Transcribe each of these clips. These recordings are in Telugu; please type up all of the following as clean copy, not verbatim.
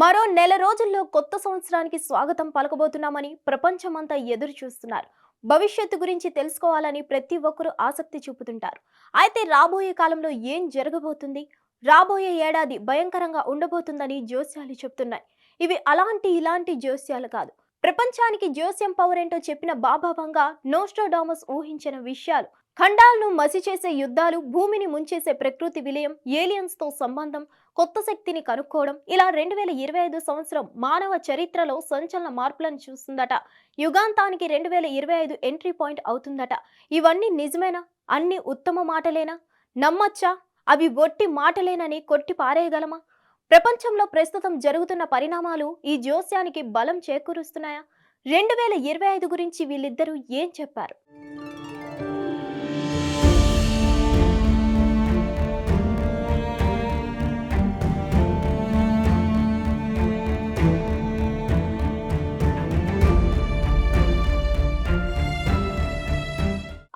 మరో నెల రోజుల్లో కొత్త సంవత్సరానికి స్వాగతం పలకబోతున్నామని ప్రపంచమంతా ఎదురు చూస్తున్నారు. భవిష్యత్తు గురించి తెలుసుకోవాలని ప్రతి ఒక్కరూ ఆసక్తి చూపుతుంటారు. అయితే రాబోయే కాలంలో ఏం జరగబోతుంది? రాబోయే ఏడాది భయంకరంగా ఉండబోతుందని జోస్యాలు చెప్తున్నాయి. ఇవి ఇలాంటి జోస్యాలు కాదు. ప్రపంచానికి జోస్యం పవర్ ఏంటో చెప్పిన బాబా వంగా నోస్ట్రాడామస్ ఊహించిన విషయాలు. ఖండాలను మసి చేసే యుద్ధాలు, భూమిని ముంచేసే ప్రకృతి విలయం, ఏలియన్స్ తో సంబంధం, కొత్త శక్తిని కనుక్కోవడం, ఇలా 2025 సంవత్సరం మానవ చరిత్రలో సంచలన మార్పులను చూస్తుందట. యుగాంతానికి 2025 ఎంట్రీ పాయింట్ అవుతుందట. ఇవన్నీ నిజమేనా? అన్ని ఉత్తమ మాటలేనా? నమ్మచ్చా? అవి ఒట్టి మాటలేనని కొట్టి పారేయగలమా? ప్రపంచంలో ప్రస్తుతం జరుగుతున్న పరిణామాలు ఈ జోస్యానికి బలం చేకూరుస్తున్నాయా? 2025 గురించి వీళ్ళిద్దరూ ఏం చెప్పారు?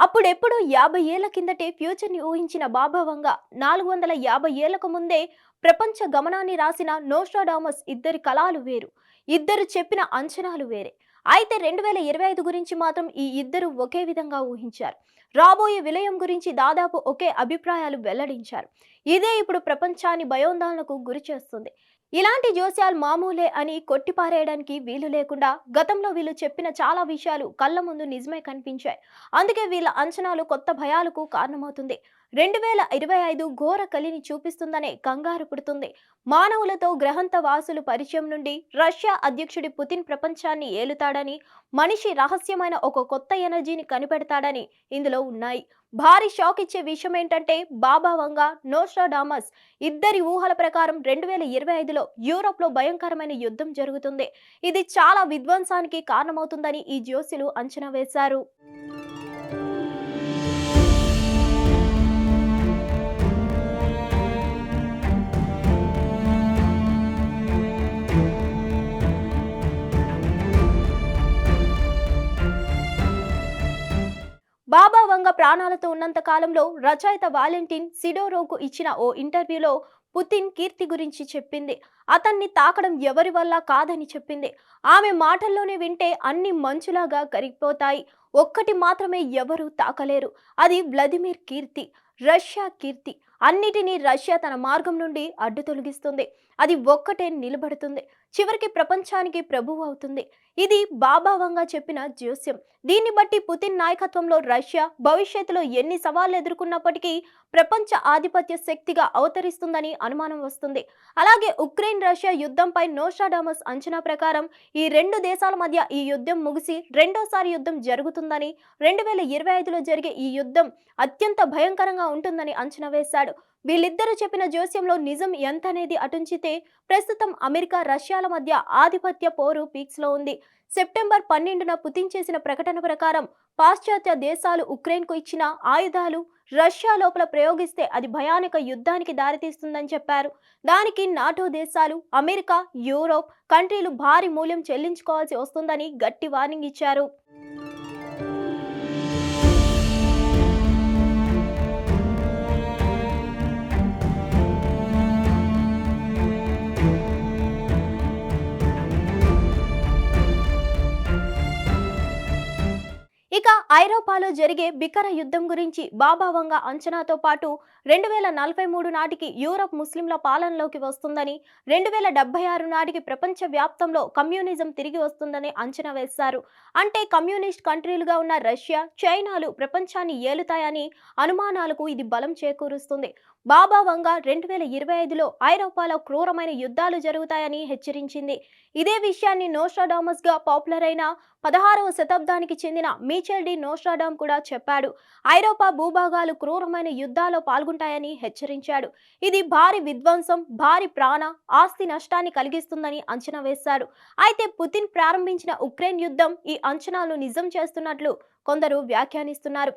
అప్పుడెప్పుడు 50 ఏళ్ల కిందటే ఫ్యూచర్‌ని ఊహించిన బాబా వంగ 450 ఏళ్లకు ముందే ప్రపంచ గమనాన్ని రాసిన నోస్ట్రాడామస్ ఇద్దరి కలాలు వేరు. ఇద్దరు చెప్పిన అంచనాలు వేరే. అయితే 2025 గురించి మాత్రం ఈ ఇద్దరు ఒకే విధంగా ఊహించారు. రాబోయే విలయం గురించి దాదాపు ఒకే అభిప్రాయాలు వెల్లడించారు. ఇదే ఇప్పుడు ప్రపంచాన్ని భయోందోళనకు గురి చేస్తుంది. ఇలాంటి జోస్యాలు మామూలే అని కొట్టిపారేయడానికి వీలు లేకుండా గతంలో వీళ్ళు చెప్పిన చాలా విషయాలు కళ్ళ ముందు నిజమే కనిపించాయి. అందుకే వీళ్ళ అంచనాలు కొత్త భయాలకు కారణమవుతుంది. 2025 ఘోర కలిని చూపిస్తుందనే కంగారు పుడుతుంది. మానవులతో గ్రహంత వాసులు పరిచయం నుండి రష్యా అధ్యక్షుడి పుతిన్ ప్రపంచాన్ని ఏలుతాడని, మనిషి రహస్యమైన ఒక కొత్త ఎనర్జీని కనిపెడతాడని ఇందులో ఉన్నాయి. భారీ షాక్ ఇచ్చే విషయం ఏంటంటే బాబా వంగా నోస్ట్రాడామస్ ఇద్దరి ఊహల ప్రకారం 2025లో యూరోప్ లో భయంకరమైన యుద్ధం జరుగుతుంది. ఇది చాలా విధ్వంసానికి కారణమవుతుందని ఈ జ్యోతిషులు అంచనా వేశారు. బాబా వంగ ప్రాణాలతో ఉన్నంత కాలంలో రచయిత వాలెంటిన్ సిడోరోకు ఇచ్చిన ఓ ఇంటర్వ్యూలో పుతిన్ కీర్తి గురించి చెప్పింది. అతన్ని తాకడం ఎవరి వల్ల కాదని చెప్పింది. ఆమె మాటల్లోనే వింటే అన్ని మంచులాగా కరిగిపోతాయి. ఒక్కటి మాత్రమే ఎవరూ తాకలేరు. అది వ్లాదిమిర్ కీర్తి, రష్యా కీర్తి. అన్నిటినీ రష్యా తన మార్గం నుండి అడ్డు తొలగిస్తుంది. అది ఒక్కటే నిలబడుతుంది. చివరికి ప్రపంచానికి ప్రభువు అవుతుంది. ఇది బాబా వంగా చెప్పిన జోస్యం. దీన్ని బట్టి పుతిన్ నాయకత్వంలో రష్యా భవిష్యత్తులో ఎన్ని సవాళ్లు ఎదుర్కొన్నప్పటికీ ప్రపంచ ఆధిపత్య శక్తిగా అవతరిస్తుందని అనుమానం వస్తుంది. అలాగే ఉక్రెయిన్ రష్యా యుద్ధంపై నోస్ట్రాడామస్ అంచనా ప్రకారం ఈ రెండు దేశాల మధ్య ఈ యుద్ధం ముగిసి రెండోసారి యుద్ధం జరుగుతుందని, 2025లో జరిగే ఈ యుద్ధం అత్యంత భయంకరంగా ఉంటుందని అంచనా వేశాడు. వీళ్ళిద్దరూ చెప్పిన జోస్యంలో నిజం ఎంతనేది అటుంచితే ప్రస్తుతం అమెరికా రష్యాల మధ్య ఆధిపత్య పోరు పీక్స్ లో ఉంది. సెప్టెంబర్ 12న పుతిన్ చేసిన ప్రకటన ప్రకారం పాశ్చాత్య దేశాలు ఉక్రెయిన్కు ఇచ్చిన ఆయుధాలు రష్యా లోపల ప్రయోగిస్తే అది భయానక యుద్ధానికి దారితీస్తుందని చెప్పారు. దానికి నాటో దేశాలు, అమెరికా, యూరోప్ కంట్రీలు భారీ మూల్యం చెల్లించుకోవాల్సి వస్తుందని గట్టి వార్నింగ్ ఇచ్చారు. ఇక ఐరోపాలో జరిగే బికర యుద్ధం గురించి బాబా వంగ అంచనాతో పాటు 2043 నాటికి యూరప్ ముస్లింల పాలనలోకి వస్తుందని, 2076 నాటికి ప్రపంచ వ్యాప్తంలో కమ్యూనిజం తిరిగి వస్తుందని అంచనా వేశారు. అంటే కమ్యూనిస్ట్ కంట్రీలుగా ఉన్న రష్యా, చైనాలు ప్రపంచాన్ని ఏలుతాయని అనుమానాలకు ఇది బలం చేకూరుస్తుంది. బాబా వంగ 2025లో ఐరోపాలో క్రూరమైన యుద్ధాలు జరుగుతాయని హెచ్చరించింది. ఇదే విషయాన్ని నోస్ట్రాడామస్ గా పాపులర్ అయిన 16వ శతాబ్దానికి చెందిన మీచెల్ డి నోస్ట్రాడామ్ కూడా చెప్పాడు. ఐరోపా భూభాగాలు క్రూరమైన యుద్ధాల్లో పాల్గొంటాయని హెచ్చరించాడు. ఇది భారీ విధ్వంసం, భారీ ప్రాణ, ఆస్తి నష్టాన్ని కలిగిస్తుందని అంచనా వేశారు. అయితే పుతిన్ ప్రారంభించిన ఉక్రెయిన్ యుద్ధం ఈ అంచనాలను నిజం చేస్తున్నట్లు కొందరు వ్యాఖ్యానిస్తున్నారు.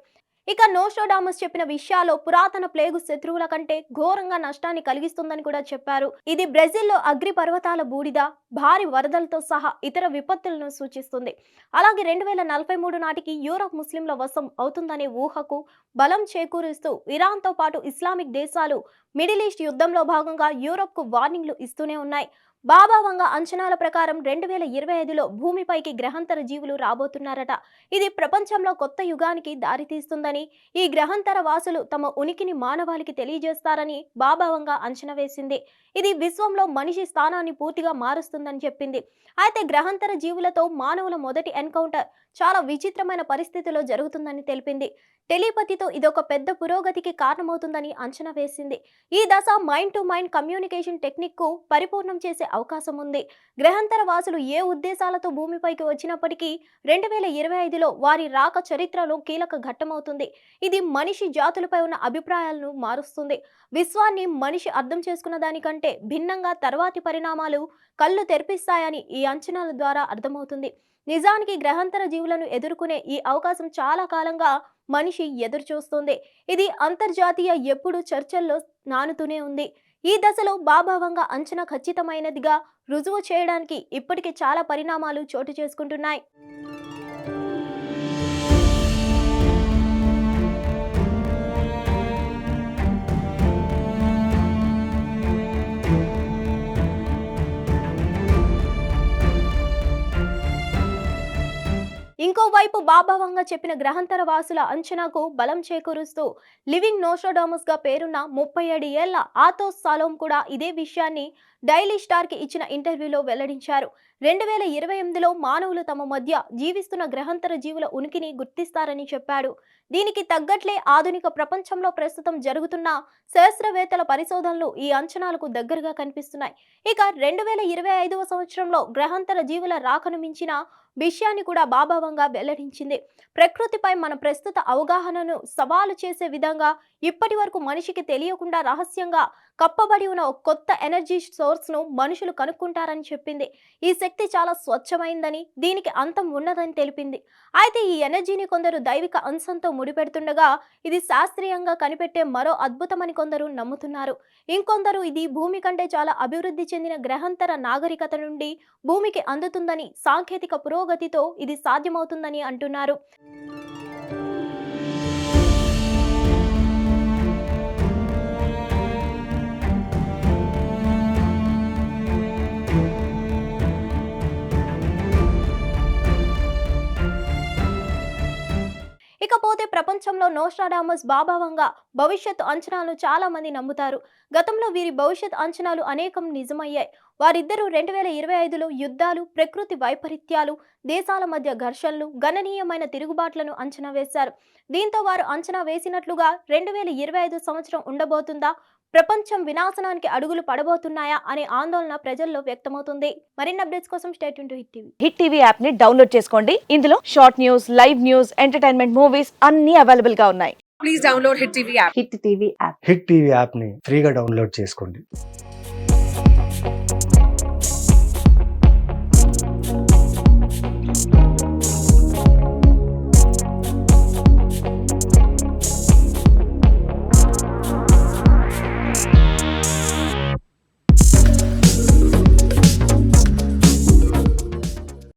ఇక నోస్ట్రాడామస్ చెప్పిన విషయాల్లో పురాతన ప్లేగు శత్రువుల కంటే ఘోరంగా నష్టాన్ని కలిగిస్తుందని కూడా చెప్పారు. ఇది బ్రెజిల్లో అగ్ని పర్వతాల బూడిద, భారీ వరదలతో సహా ఇతర విపత్తులను సూచిస్తుంది. అలాగే 2043 నాటికి యూరప్ ముస్లింల వశం అవుతుందనే ఊహకు బలం చేకూరుస్తూ ఇరాన్తో పాటు ఇస్లామిక్ దేశాలు మిడిల్ ఈస్ట్ యుద్ధంలో భాగంగా యూరప్కు వార్నింగ్లు ఇస్తూనే ఉన్నాయి. బాబా వంగ అంచనాల ప్రకారం 2025లో భూమిపైకి గ్రహాంతర జీవులు రాబోతున్నారట. ఇది ప్రపంచంలో కొత్త యుగానికి దారితీస్తుందని, ఈ గ్రహాంతర వాసులు తమ ఉనికిని మానవాళికి తెలియజేస్తారని బాబా వంగ అంచనా వేసింది. ఇది విశ్వంలో మనిషి స్థానాన్ని పూర్తిగా మారుస్తుందని చెప్పింది. అయితే గ్రహాంతర జీవులతో మానవుల మొదటి ఎన్కౌంటర్ చాలా విచిత్రమైన పరిస్థితిలో జరుగుతుందని తెలిపింది. టెలిపతితో ఇదొక పెద్ద పురోగతికి కారణమవుతుందని అంచనా వేసింది. ఈ దశ mind to mind communication technique కు పరిపూర్ణం చేసే అవకాశం ఉంది. గ్రహాంతర వాసులు ఏ ఉద్దేశాలతో భూమిపైకి వచ్చినప్పటికీ 2025లో వారి రాక చరిత్రలో కీలక ఘట్టమవుతుంది. ఇది మనిషి జాతులపై ఉన్న అభిప్రాయాలను మారుస్తుంది. విశ్వాన్ని మనిషి అర్థం చేసుకున్న దానికంటే భిన్నంగా తర్వాతి పరిణామాలు కళ్ళు తెరిపిస్తాయని ఈ అంచనాల ద్వారా అర్థమవుతుంది. నిజానికి గ్రహాంతర జీవులను ఎదుర్కొనే ఈ అవకాశం చాలా కాలంగా మనిషి ఎదురు చూస్తుంది. ఇది అంతర్జాతీయ ఎప్పుడు చర్చల్లో నానుతూనే ఉంది. ఈ దశలో బాబా వంగ అంచనా ఖచ్చితమైనదిగా రుజువు చేయడానికి ఇప్పటికే చాలా పరిణామాలు చోటు చేసుకుంటున్నాయి. ఇంకోవైపు బాబా వంగ చెప్పిన గ్రహాంతర వాసుల అంచనాకు బలం చేకూరుస్తూ లివింగ్ నోస్ట్రాడామస్ గా పేరున్న 37 ఏళ్ల ఆథోస్ సాలోమ్ కూడా ఇదే విషయాన్ని డైలీ స్టార్ కి ఇచ్చిన ఇంటర్వ్యూలో వెల్లడించారు. 2028లో మానవులు తమ మధ్య జీవిస్తున్న గ్రహాంతర జీవుల ఉనికిని గుర్తిస్తారని చెప్పాడు. దీనికి తగ్గట్లే ఆధునిక ప్రపంచంలో ప్రస్తుతం జరుగుతున్న శాస్త్రవేత్తల పరిశోధనలు ఈ అంచనాలకు దగ్గరగా కనిపిస్తున్నాయి. ఇక 2025వ సంవత్సరంలో గ్రహాంతర జీవుల రాకను మించిన విషయాన్ని కూడా బాబా వంగ వెల్లడించింది. ప్రకృతిపై మన ప్రస్తుత అవగాహనను సవాలు చేసే విధంగా ఇప్పటి వరకు మనిషికి తెలియకుండా రహస్యంగా కప్పబడి ఉన్న ఒక కొత్త ఎనర్జీ సోర్స్ ను మనుషులు కనుక్కుంటారని చెప్పింది. ఈ శక్తి చాలా స్వచ్ఛమైందని, దీనికి అంతం ఉన్నదని తెలిపింది. అయితే ఈ ఎనర్జీని కొందరు దైవిక అంశంతో ముడిపెడుతుండగా ఇది శాస్త్రీయంగా కనిపెట్టే మరో అద్భుతమని కొందరు నమ్ముతున్నారు. ఇంకొందరు ఇది భూమి కంటే చాలా అభివృద్ధి చెందిన గ్రహాంతర నాగరికత నుండి భూమికి అందుతుందని, సాంకేతిక పురోగతితో ఇది సాధ్యమవుతుందని అంటున్నారు. ఇకపోతే ప్రపంచంలో నోస్ట్రాడామస్, బాబా వంగ భవిష్యత్తు అంచనాలను చాలా మంది నమ్ముతారు. గతంలో వీరి భవిష్యత్ అంచనాలు అనేకం నిజమయ్యాయి. వారిద్దరూ 2025లో యుద్ధాలు, ప్రకృతి వైపరీత్యాలు, దేశాల మధ్య ఘర్షణలు, గణనీయమైన తిరుగుబాట్లను అంచనా వేశారు. దీంతో వారు అంచనా వేసినట్లుగా 2025 సంవత్సరం ఉండబోతుందా, ప్రపంచం వినాశనానికి అడుగులు పడబోతున్నాయా అనే ఆందోళన ప్రజల్లో వ్యక్తమవుతుంది. మరిన్ని అప్డేట్స్ కోసం stay tune to hit TV. Hit TV app ని డౌన్లోడ్ చేసుకోండి. ఇందులో short news, live news, entertainment movies అన్ని అవైలబుల్ గా ఉన్నాయి. Please download Hit TV app. Hit TV app. Hit TV యాప్ని ఫ్రీగా డౌన్లోడ్ చేసుకోండి.